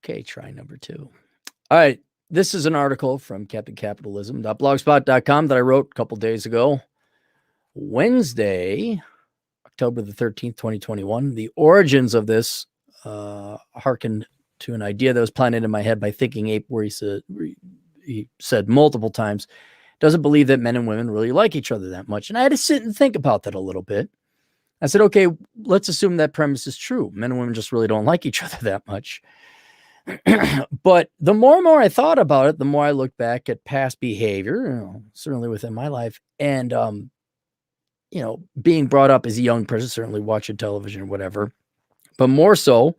Okay, try number 2. All right, this is an article from CaptainCapitalism.blogspot.com that I wrote a couple days ago. Wednesday, October the 13th, 2021. The origins of this hearkened to an idea that was planted in my head by Thinking Ape, where he said multiple times, doesn't believe that men and women really like each other that much. And I had to sit and think about that a little bit. I said, okay, let's assume that premise is true. Men and women just really don't like each other that much. But the more and more I thought about it, the more I looked back at past behavior, certainly within my life, and being brought up as a young person, certainly watching television or whatever, but more so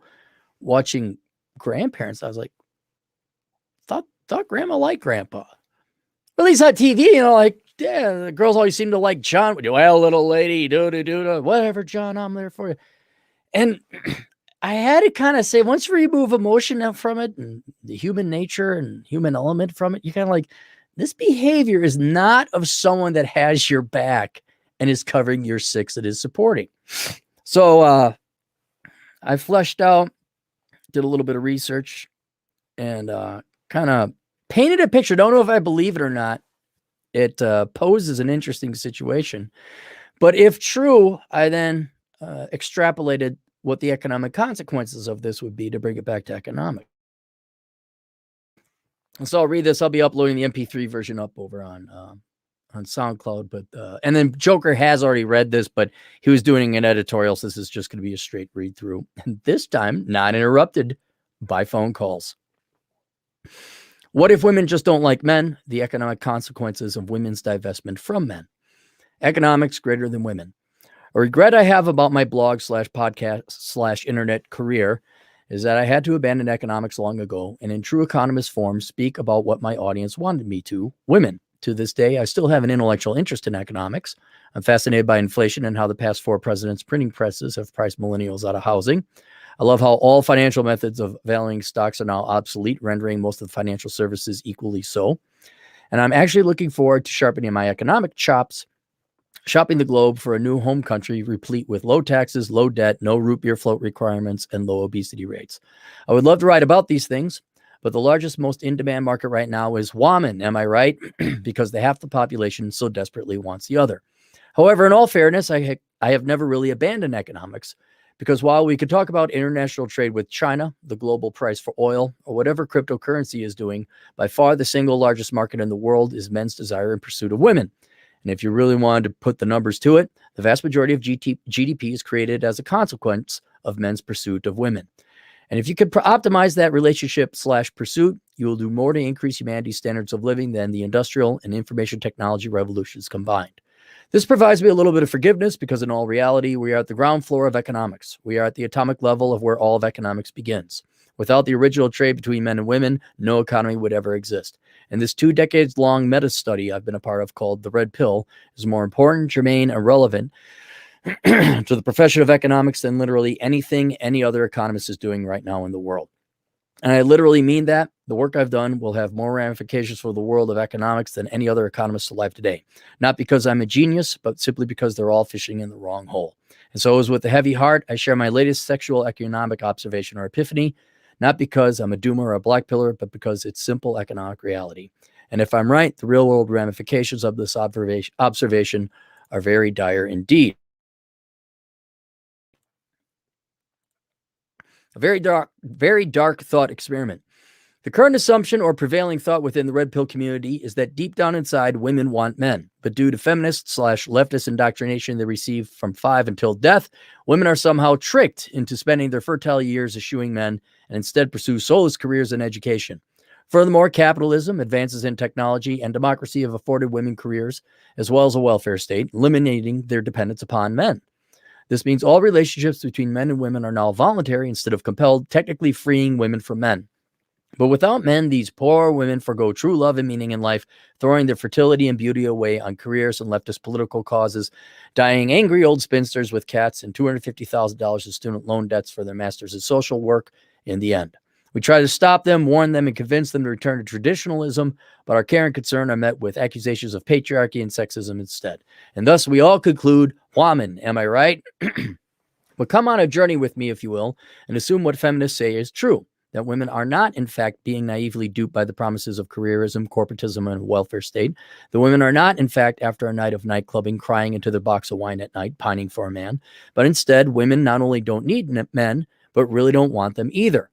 watching grandparents. I was like, thought grandma liked grandpa. At least on TV, like, yeah, the girls always seem to like John. Well, little lady, do, whatever, John, I'm there for you. And I had to kind of say, once you remove emotion from it and the human nature and human element from it, you kind of like, this behavior is not of someone that has your back and is covering your six that is supporting. So I fleshed out, did a little bit of research, and kind of painted a picture. Don't know if I believe it or not. It poses an interesting situation. But if true, I then extrapolated what the economic consequences of this would be to bring it back to economics. And so I'll read this. I'll be uploading the MP3 version up over on SoundCloud. But and then Joker has already read this, but he was doing an editorial, so this is just going to be a straight read through. And this time, not interrupted by phone calls. What if women just don't like men? The economic consequences of women's divestment from men. Economics greater than women. A regret I have about my blog / podcast / internet career is that I had to abandon economics long ago and in true economist form speak about what my audience wanted me to, women. To this day, I still have an intellectual interest in economics. I'm fascinated by inflation and how the past 4 presidents' printing presses have priced millennials out of housing. I love how all financial methods of valuing stocks are now obsolete, rendering most of the financial services equally so. And I'm actually looking forward to sharpening my economic chops, shopping the globe for a new home country replete with low taxes, low debt, no root beer float requirements, and low obesity rates. I would love to write about these things, but the largest, most in-demand market right now is women, am I right? Because the half the population so desperately wants the other. However, in all fairness, I have never really abandoned economics, because while we could talk about international trade with China, the global price for oil, or whatever cryptocurrency is doing, by far the single largest market in the world is men's desire and pursuit of women. And if you really wanted to put the numbers to it, the vast majority of GDP is created as a consequence of men's pursuit of women. And if you could optimize that relationship / pursuit, you will do more to increase humanity's standards of living than the industrial and information technology revolutions combined. This provides me a little bit of forgiveness because in all reality, we are at the ground floor of economics. We are at the atomic level of where all of economics begins. Without the original trade between men and women, no economy would ever exist. And this 2 decades long meta study I've been a part of called The Red Pill is more important, germane, and relevant to the profession of economics than literally anything any other economist is doing right now in the world. And I literally mean that. The work I've done will have more ramifications for the world of economics than any other economist alive today. Not because I'm a genius, but simply because they're all fishing in the wrong hole. And so as with a heavy heart, I share my latest sexual economic observation or epiphany, not because I'm a doomer or a black pillar, but because it's simple economic reality. And if I'm right, the real world ramifications of this observation are very dire indeed. A very dark thought experiment. The current assumption or prevailing thought within the red pill community is that deep down inside, women want men. But due to feminist / leftist indoctrination they receive from 5 until death, women are somehow tricked into spending their fertile years eschewing men and instead pursue soulless careers in education. Furthermore, capitalism, advances in technology, and democracy have afforded women careers, as well as a welfare state, eliminating their dependence upon men. This means all relationships between men and women are now voluntary instead of compelled, technically freeing women from men. But without men, these poor women forgo true love and meaning in life, throwing their fertility and beauty away on careers and leftist political causes, dying angry old spinsters with cats and $250,000 in student loan debts for their masters in social work in the end. We try to stop them, warn them, and convince them to return to traditionalism, but our care and concern are met with accusations of patriarchy and sexism instead. And thus we all conclude, woman, am I right? But come on a journey with me, if you will, and assume what feminists say is true, that women are not, in fact, being naively duped by the promises of careerism, corporatism, and a welfare state. The women are not, in fact, after a night of night clubbing, crying into their box of wine at night, pining for a man. But instead, women not only don't need men, but really don't want them either.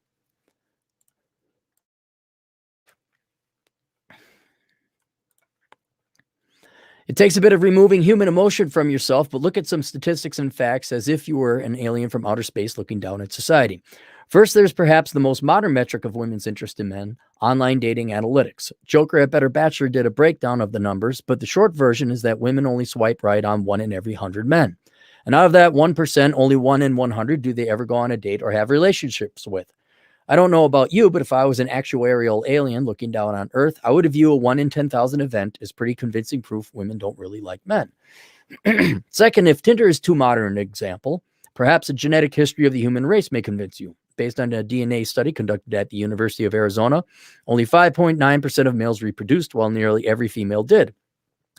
It takes a bit of removing human emotion from yourself, but look at some statistics and facts as if you were an alien from outer space looking down at society. First, there's perhaps the most modern metric of women's interest in men, online dating analytics. Joker at Better Bachelor did a breakdown of the numbers, but the short version is that women only swipe right on 1 in every 100 men. And out of that 1%, only 1 in 100 do they ever go on a date or have relationships with. I don't know about you, but if I was an actuarial alien looking down on Earth, I would view a 1 in 10,000 event as pretty convincing proof women don't really like men. Second, if Tinder is too modern an example, perhaps a genetic history of the human race may convince you. Based on a DNA study conducted at the University of Arizona, only 5.9% of males reproduced, while nearly every female did.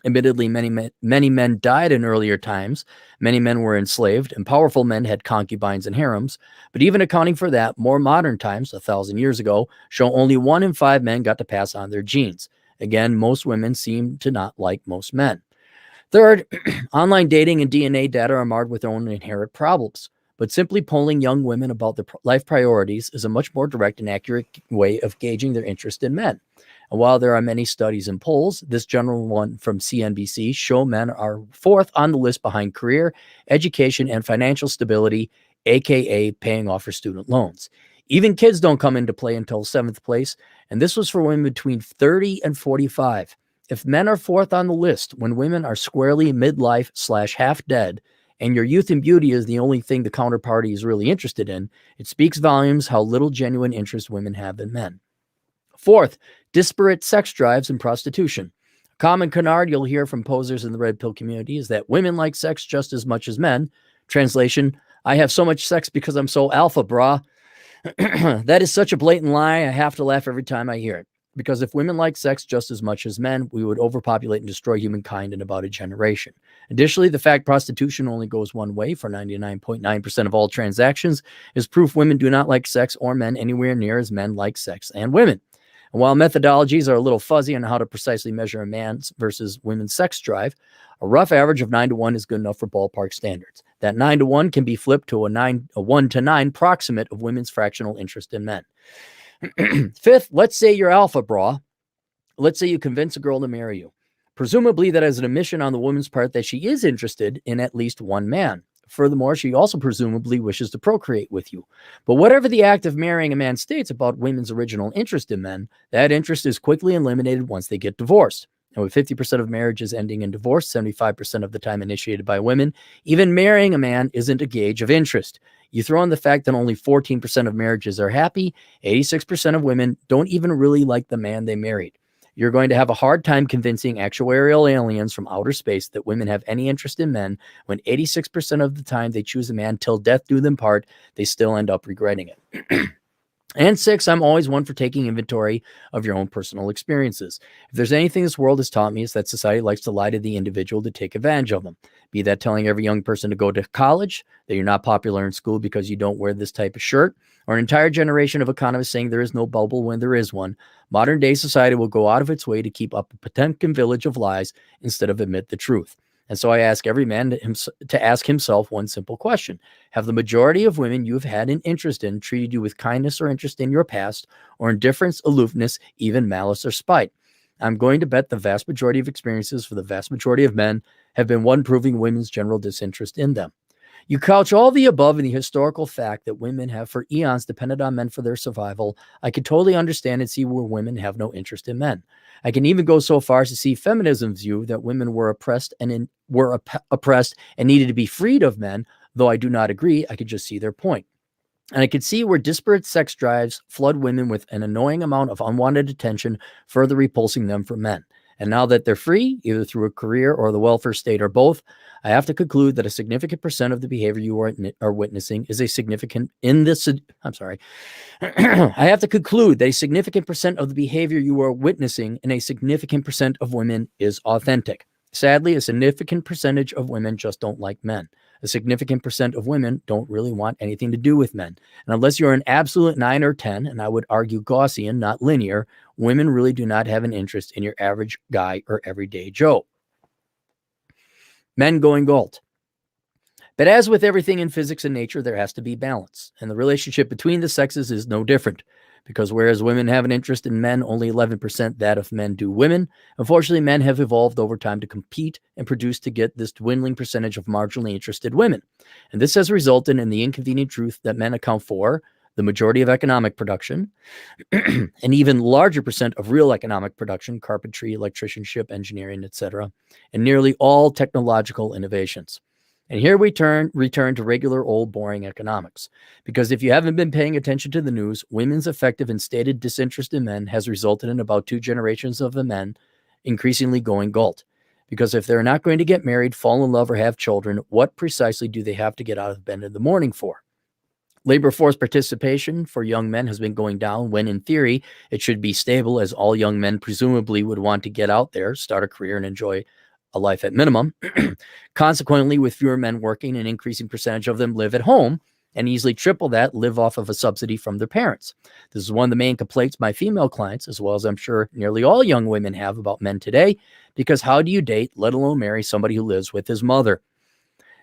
Admittedly, many men died in earlier times. Many men were enslaved, and powerful men had concubines and harems. But even accounting for that, more modern times, 1,000 years ago, show only 1 in 5 men got to pass on their genes. Again, most women seem to not like most men. Third, online dating and DNA data are marred with their own inherent problems. But simply polling young women about their life priorities is a much more direct and accurate way of gauging their interest in men. And while there are many studies and polls, this general one from CNBC show men are 4th on the list behind career, education, and financial stability, aka paying off for student loans. Even kids don't come into play until 7th place, and this was for women between 30 and 45. If men are 4th on the list when women are squarely midlife/half dead, and your youth and beauty is the only thing the counterparty is really interested in, it speaks volumes how little genuine interest women have in men. Fourth, disparate sex drives and prostitution. A common canard you'll hear from posers in the red pill community is that women like sex just as much as men. Translation, I have so much sex because I'm so alpha, brah. That is such a blatant lie. I have to laugh every time I hear it. Because if women like sex just as much as men, we would overpopulate and destroy humankind in about a generation. Additionally, the fact prostitution only goes one way for 99.9% of all transactions is proof women do not like sex or men anywhere near as men like sex and women. And while methodologies are a little fuzzy on how to precisely measure a man's versus women's sex drive, a rough average of 9-to-1 is good enough for ballpark standards. That 9-to-1 can be flipped to a 1-to-9 proximate of women's fractional interest in men. Fifth, let's say you're alpha, brah. Let's say you convince a girl to marry you. Presumably that is an admission on the woman's part that she is interested in at least one man. Furthermore, she also presumably wishes to procreate with you. But whatever the act of marrying a man states about women's original interest in men, that interest is quickly eliminated once they get divorced. And with 50% of marriages ending in divorce, 75% of the time initiated by women, even marrying a man isn't a gauge of interest. You throw in the fact that only 14% of marriages are happy, 86% of women don't even really like the man they married. You're going to have a hard time convincing actuarial aliens from outer space that women have any interest in men when 86% of the time they choose a man till death do them part, they still end up regretting it. And 6, I'm always one for taking inventory of your own personal experiences. If there's anything this world has taught me, it's that society likes to lie to the individual to take advantage of them. Be that telling every young person to go to college, that you're not popular in school because you don't wear this type of shirt, or an entire generation of economists saying there is no bubble when there is one. Modern day society will go out of its way to keep up a Potemkin village of lies instead of admit the truth. And so I ask every man to ask himself one simple question. Have the majority of women you've had an interest in treated you with kindness or interest in your past, or indifference, aloofness, even malice or spite? I'm going to bet the vast majority of experiences for the vast majority of men have been one proving women's general disinterest in them. You couch all the above in the historical fact that women have for eons depended on men for their survival. I can totally understand and see where women have no interest in men. I can even go so far as to see feminism's view that women were oppressed and needed to be freed of men. Though I do not agree, I could just see their point. And I could see where disparate sex drives flood women with an annoying amount of unwanted attention, further repulsing them from men. And now that they're free, either through a career or the welfare state or both, I have to conclude that a significant percent of the behavior you are witnessing is a significant I have to conclude that a significant percent of the behavior you are witnessing in a significant percent of women is authentic. Sadly, a significant percentage of women just don't like men. A significant percent of women don't really want anything to do with men. And unless you're an absolute 9 or 10, and I would argue Gaussian, not linear, women really do not have an interest in your average guy or everyday Joe. Men going Galt. But as with everything in physics and nature, there has to be balance. And the relationship between the sexes is no different. Because whereas women have an interest in men, only 11% that of men do women. Unfortunately, men have evolved over time to compete and produce to get this dwindling percentage of marginally interested women. And this has resulted in the inconvenient truth that men account for the majority of economic production, an even larger percent of real economic production, carpentry, electricianship, engineering, etc., and nearly all technological innovations. And here we return to regular old boring economics. Because if you haven't been paying attention to the news, women's effective and stated disinterest in men has resulted in about 2 generations of the men increasingly going Galt. Because if they're not going to get married, fall in love, or have children, what precisely do they have to get out of bed in the morning for? Labor force participation for young men has been going down when, in theory, it should be stable, as all young men presumably would want to get out there, start a career, and enjoy a life at minimum. Consequently, with fewer men working, an increasing percentage of them live at home, and easily triple that live off of a subsidy from their parents. This is one of the main complaints my female clients, as well as I'm sure nearly all young women, have about men today, because how do you date, let alone marry, somebody who lives with his mother?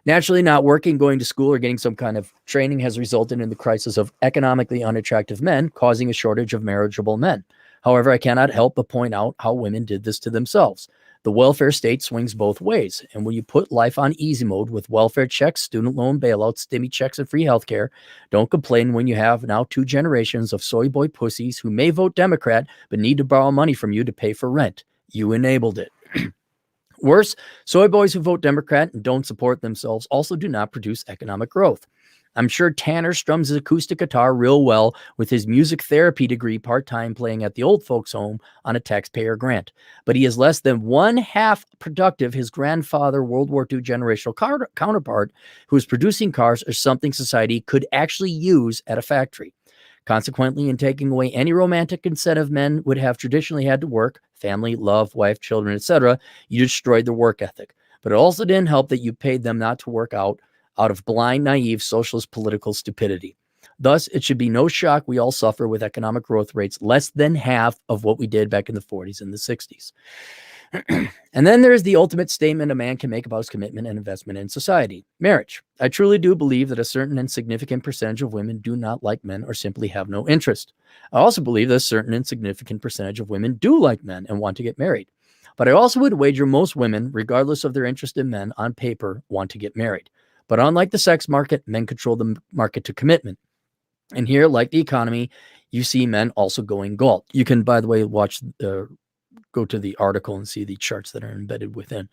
Naturally, not working, going to school, or getting some kind of training has resulted in the crisis of economically unattractive men, causing a shortage of marriageable men. However, I cannot help but point out how women did this to themselves. The welfare state swings both ways, and when you put life on easy mode with welfare checks, student loan bailouts, stimmy checks, and free healthcare, don't complain when you have now 2 generations of soy boy pussies who may vote Democrat but need to borrow money from you to pay for rent. You enabled it. Worse, soy boys who vote Democrat and don't support themselves also do not produce economic growth. I'm sure Tanner strums his acoustic guitar real well with his music therapy degree part-time playing at the old folks' home on a taxpayer grant. But he is less than 1/2 productive his grandfather, World War II generational counterpart, who is producing cars or something society could actually use at a factory. Consequently, in taking away any romantic incentive men would have traditionally had to work, family, love, wife, children, etc., you destroyed their work ethic. But it also didn't help that you paid them not to work out of blind, naive, socialist political stupidity. Thus, it should be no shock we all suffer with economic growth rates less than half of what we did back in the 40s and the 60s. And then there's the ultimate statement a man can make about his commitment and investment in society, marriage. I truly do believe that a certain and significant percentage of women do not like men or simply have no interest. I also believe that a certain and significant percentage of women do like men and want to get married. But I also would wager most women, regardless of their interest in men, on paper, want to get married. But unlike the sex market, men control the market to commitment. And here, like the economy, you see men also going Galt. You can, by the way, go to the article and see the charts that are embedded within.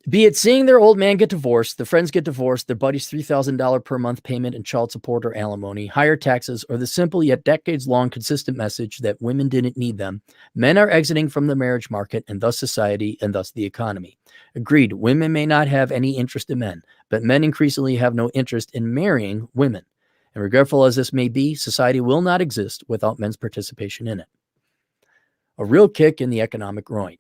Be it seeing their old man get divorced, their friends get divorced, their buddy's $3,000 per month payment in child support or alimony, higher taxes, or the simple yet decades-long consistent message that women didn't need them, men are exiting from the marriage market and thus society and thus the economy. Agreed, women may not have any interest in men, but men increasingly have no interest in marrying women. And regretful as this may be, society will not exist without men's participation in it. A real kick in the economic groin.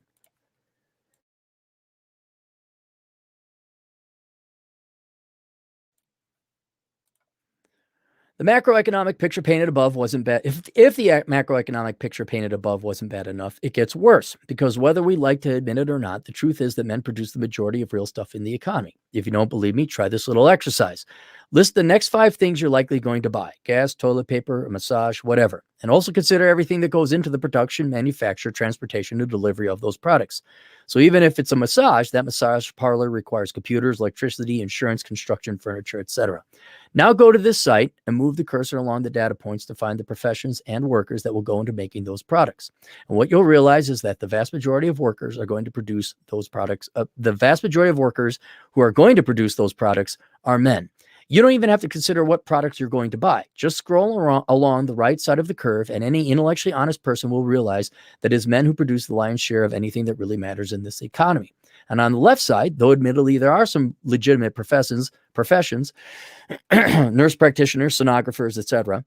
The macroeconomic picture painted above wasn't bad. If the macroeconomic picture painted above wasn't bad enough, it gets worse, because whether we like to admit it or not, the truth is that men produce the majority of real stuff in the economy. If you don't believe me, try this little exercise. List the next 5 things you're likely going to buy: gas, toilet paper, a massage, whatever. And also consider everything that goes into the production, manufacture, transportation, and delivery of those products. So even if it's a massage, that massage parlor requires computers, electricity, insurance, construction, furniture, etc. Now go to this site and move the cursor along the data points to find the professions and workers that will go into making those products. And what you'll realize is that the vast majority of workers are going to produce those products. The vast majority of workers who are going to produce those products are men. You don't even have to consider what products you're going to buy. Just scroll along the right side of the curve, and any intellectually honest person will realize that it's men who produce the lion's share of anything that really matters in this economy. And on the left side, though admittedly there are some legitimate professions, nurse practitioners, sonographers, etc.,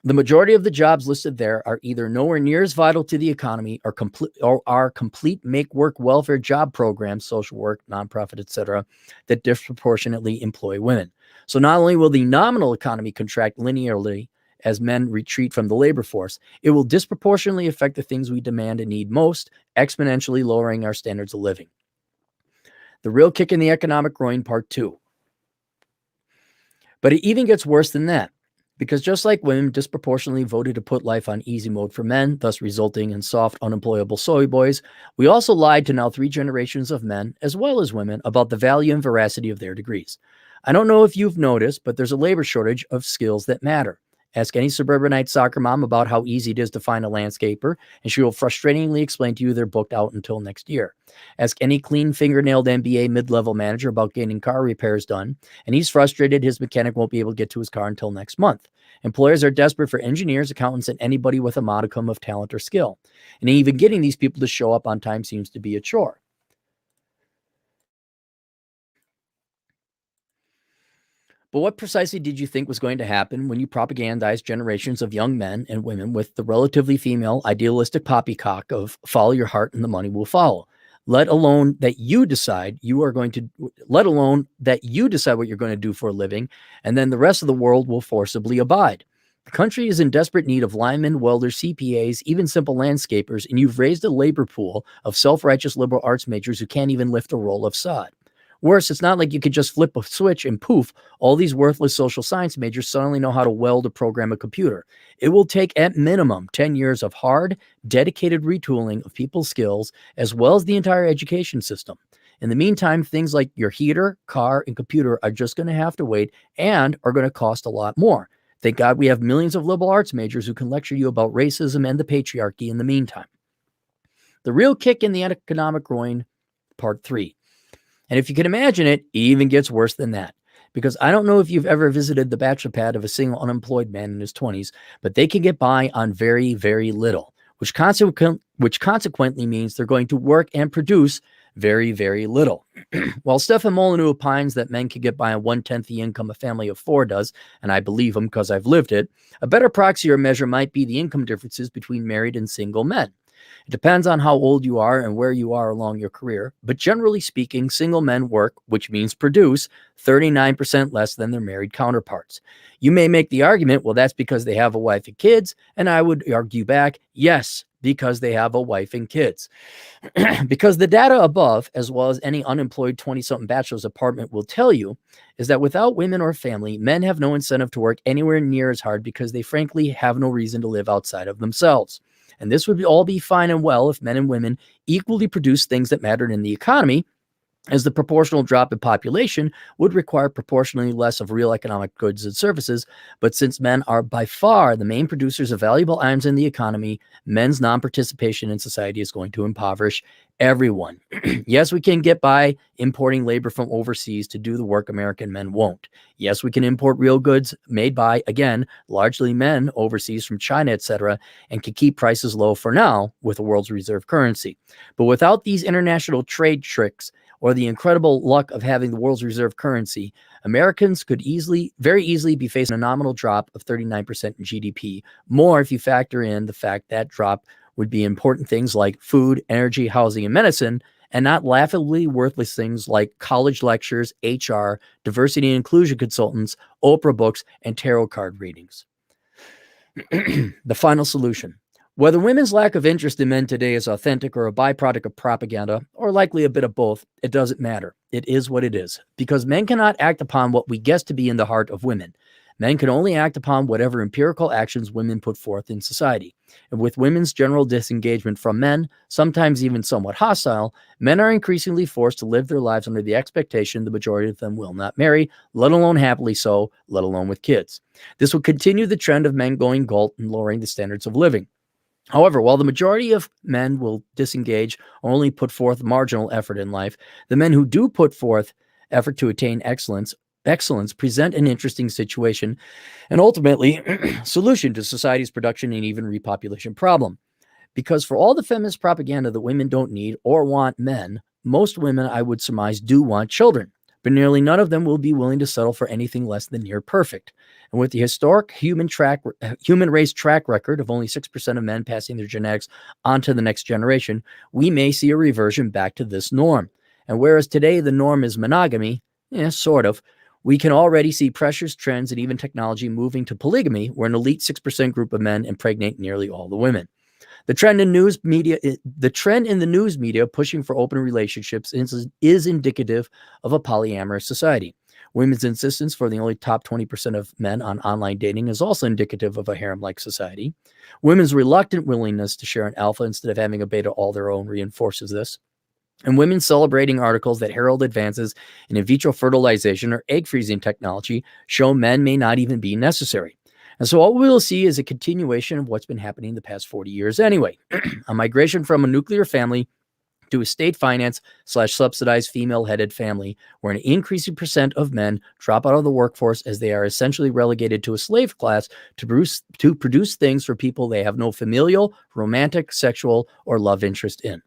The majority of the jobs listed there are either nowhere near as vital to the economy or are complete make-work welfare job programs, social work, nonprofit, etc., that disproportionately employ women. So not only will the nominal economy contract linearly as men retreat from the labor force, it will disproportionately affect the things we demand and need most, exponentially lowering our standards of living. The real kick in the economic groin, part 2. But it even gets worse than that. Because just like women disproportionately voted to put life on easy mode for men, thus resulting in soft, unemployable soy boys, we also lied to now 3 generations of men, as well as women, about the value and veracity of their degrees. I don't know if you've noticed, but there's a labor shortage of skills that matter. Ask any suburbanite soccer mom about how easy it is to find a landscaper, and she will frustratingly explain to you they're booked out until next year. Ask any clean-fingernailed MBA mid-level manager about getting car repairs done, and he's frustrated his mechanic won't be able to get to his car until next month. Employers are desperate for engineers, accountants, and anybody with a modicum of talent or skill. And even getting these people to show up on time seems to be a chore. But what precisely did you think was going to happen when you propagandized generations of young men and women with the relatively female idealistic poppycock of follow your heart and the money will follow? Let alone that you decide what you're going to do for a living, and then the rest of the world will forcibly abide. The country is in desperate need of linemen, welders, CPAs, even simple landscapers, and you've raised a labor pool of self-righteous liberal arts majors who can't even lift a roll of sod. Worse, it's not like you could just flip a switch and poof, all these worthless social science majors suddenly know how to weld or program a computer. It will take at minimum 10 years of hard, dedicated retooling of people's skills, as well as the entire education system. In the meantime, things like your heater, car, and computer are just going to have to wait and are going to cost a lot more. Thank God we have millions of liberal arts majors who can lecture you about racism and the patriarchy in the meantime. The real kick in the economic groin, part 3. And if you can imagine it, it even gets worse than that. Because I don't know if you've ever visited the bachelor pad of a single unemployed man in his 20s, but they can get by on very, very little, which consequently means they're going to work and produce very, very little. While Stefan Molyneux opines that men can get by on 1/10 the income a family of 4 does, and I believe him because I've lived it, a better proxy or measure might be the income differences between married and single men. It depends on how old you are and where you are along your career, but generally speaking, single men work, which means produce, 39% less than their married counterparts. You may make the argument, well, that's because they have a wife and kids, and I would argue back, yes, because they have a wife and kids. Because the data above, as well as any unemployed 20-something bachelor's apartment will tell you, is that without women or family, men have no incentive to work anywhere near as hard because they frankly have no reason to live outside of themselves. And this would all be fine and well if men and women equally produced things that mattered in the economy, as the proportional drop in population would require proportionally less of real economic goods and services. But since men are by far the main producers of valuable items in the economy, men's non-participation in society is going to impoverish everyone. Yes, we can get by importing labor from overseas to do the work American men won't. Yes, we can import real goods made by, again, largely men overseas from China, etc., and can keep prices low for now with the world's reserve currency. But without these international trade tricks, or the incredible luck of having the world's reserve currency, Americans could very easily be facing a nominal drop of 39% in GDP, more if you factor in the fact that drop would be important things like food, energy, housing, and medicine, and not laughably worthless things like college lectures, HR, diversity and inclusion consultants, Oprah books, and tarot card readings. The final solution. Whether women's lack of interest in men today is authentic or a byproduct of propaganda, or likely a bit of both, it doesn't matter. It is what it is. Because men cannot act upon what we guess to be in the heart of women. Men can only act upon whatever empirical actions women put forth in society. And with women's general disengagement from men, sometimes even somewhat hostile, men are increasingly forced to live their lives under the expectation the majority of them will not marry, let alone happily so, let alone with kids. This will continue the trend of men going Galt and lowering the standards of living. However, while the majority of men will disengage or only put forth marginal effort in life, the men who do put forth effort to attain excellence present an interesting situation and ultimately solution to society's production and even repopulation problem. Because for all the feminist propaganda that women don't need or want men, most women, I would surmise, do want children. But nearly none of them will be willing to settle for anything less than near perfect. And with the historic human race track record of only 6% of men passing their genetics on to the next generation, we may see a reversion back to this norm. And whereas today the norm is monogamy, sort of, we can already see pressures, trends, and even technology moving to polygamy, where an elite 6% group of men impregnate nearly all the women. The trend in the news media pushing for open relationships is indicative of a polyamorous society. Women's insistence for the only top 20% of men on online dating is also indicative of a harem-like society. Women's reluctant willingness to share an alpha instead of having a beta all their own reinforces this. And women celebrating articles that herald advances in in vitro fertilization or egg freezing technology show men may not even be necessary. And so what we'll see is a continuation of what's been happening the past 40 years anyway. A migration from a nuclear family to a state-financed/subsidized female-headed family, where an increasing percent of men drop out of the workforce as they are essentially relegated to a slave class to produce things for people they have no familial, romantic, sexual, or love interest in.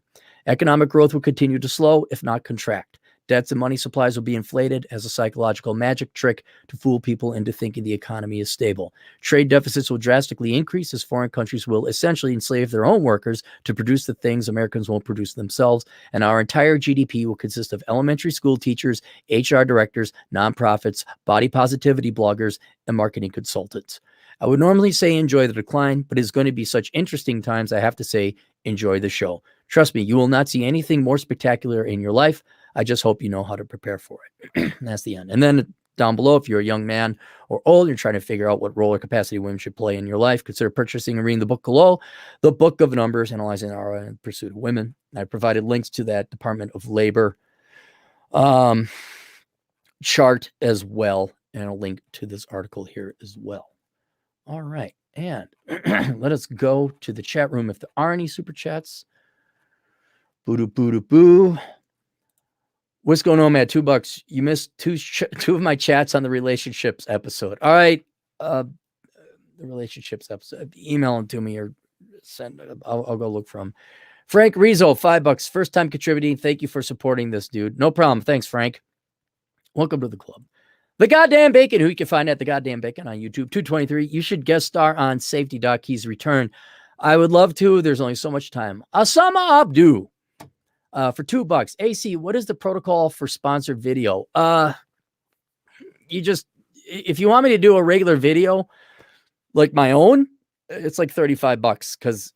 Economic growth will continue to slow, if not contract. Debts and money supplies will be inflated as a psychological magic trick to fool people into thinking the economy is stable. Trade deficits will drastically increase as foreign countries will essentially enslave their own workers to produce the things Americans won't produce themselves, and our entire GDP will consist of elementary school teachers, HR directors, nonprofits, body positivity bloggers, and marketing consultants. I would normally say enjoy the decline, but it's going to be such interesting times, I have to say enjoy the show. Trust me, you will not see anything more spectacular in your life. I just hope you know how to prepare for it. That's the end. And then down below, if you're a young man or old, you're trying to figure out what role or capacity women should play in your life, consider purchasing and reading the book below, The Book of Numbers, Analyzing Our Pursuit of Women. I provided links to that Department of Labor chart as well, and a link to this article here as well. All right. And let us go to the chat room if there are any super chats. Boo-doo-boo-doo-boo. What's going on, Matt? $2. You missed two of my chats on the relationships episode. All right. The relationships episode. Email them to me or send. I'll go look for them. Frank Rizzo, $5. First time contributing. Thank you for supporting this, dude. No problem. Thanks, Frank. Welcome to the club. The Goddamn Bacon, who you can find at The Goddamn Bacon on YouTube. 223. You should guest star on Safety Doc. He's return. I would love to. There's only so much time. Asama Abdu. For $2. AC, what is the protocol for sponsored video? If you want me to do a regular video like my own, it's like $35 because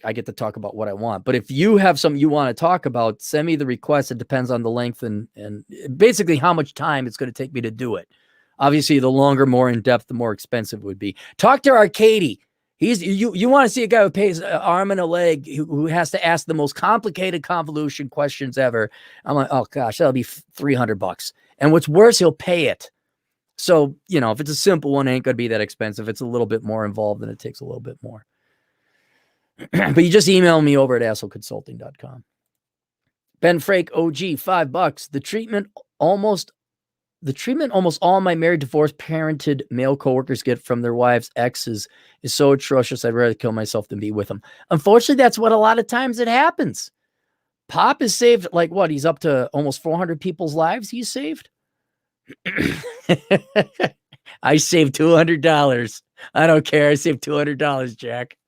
I get to talk about what I want. But if you have something you want to talk about, send me the request. It depends on the length and basically how much time it's going to take me to do it. Obviously, the longer, more in depth, the more expensive it would be. Talk to Arcady. You want to see a guy who pays an arm and a leg who has to ask the most complicated convolution questions ever. I'm like, oh gosh, that'll be $300. And what's worse, he'll pay it. So, if it's a simple one, it ain't going to be that expensive. It's a little bit more involved and it takes a little bit more. But you just email me over at assholeconsulting.com. Ben Frake, OG, $5. The treatment almost all my married, divorced, parented male coworkers get from their wives' exes is so atrocious. I'd rather kill myself than be with them. Unfortunately, that's what a lot of times it happens. Pop is saved, like what? He's up to almost 400 people's lives he's saved. I saved $200. I don't care. I saved $200, Jack.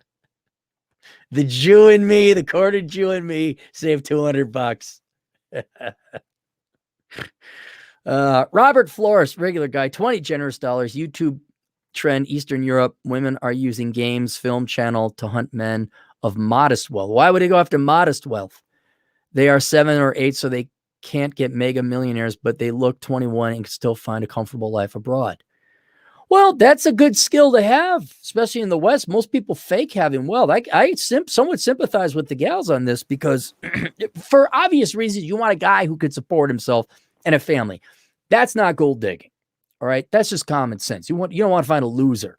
The Jew in me, the quarter Jew in me, saved $200. Robert Flores, regular guy, 20 generous dollars. YouTube trend, Eastern Europe. Women are using games, film channel to hunt men of modest wealth. Why would they go after modest wealth? They are 7 or 8, so they can't get mega millionaires, but they look 21 and can still find a comfortable life abroad. Well, that's a good skill to have, especially in the West. Most people fake having wealth. I somewhat sympathize with the gals on this because for obvious reasons, you want a guy who could support himself and a family. That's not gold digging. All right. That's just common sense. You don't want to find a loser.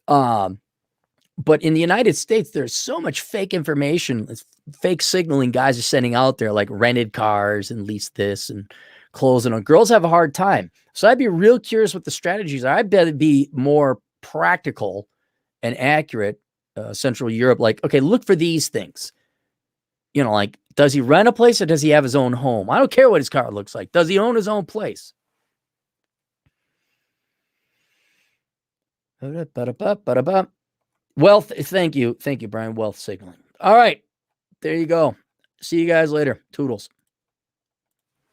But in the United States, there's so much fake information, fake signaling guys are sending out there, like rented cars and lease this and clothes. And girls have a hard time. So I'd be real curious what the strategies are. I bet it'd be more practical and accurate. Central Europe, like, okay, look for these things. Like, does he rent a place or does he have his own home? I don't care what his car looks like. Does he own his own place? Wealth. Thank you, Brian. Wealth signaling. All right, there you go. See you guys later. Toodles.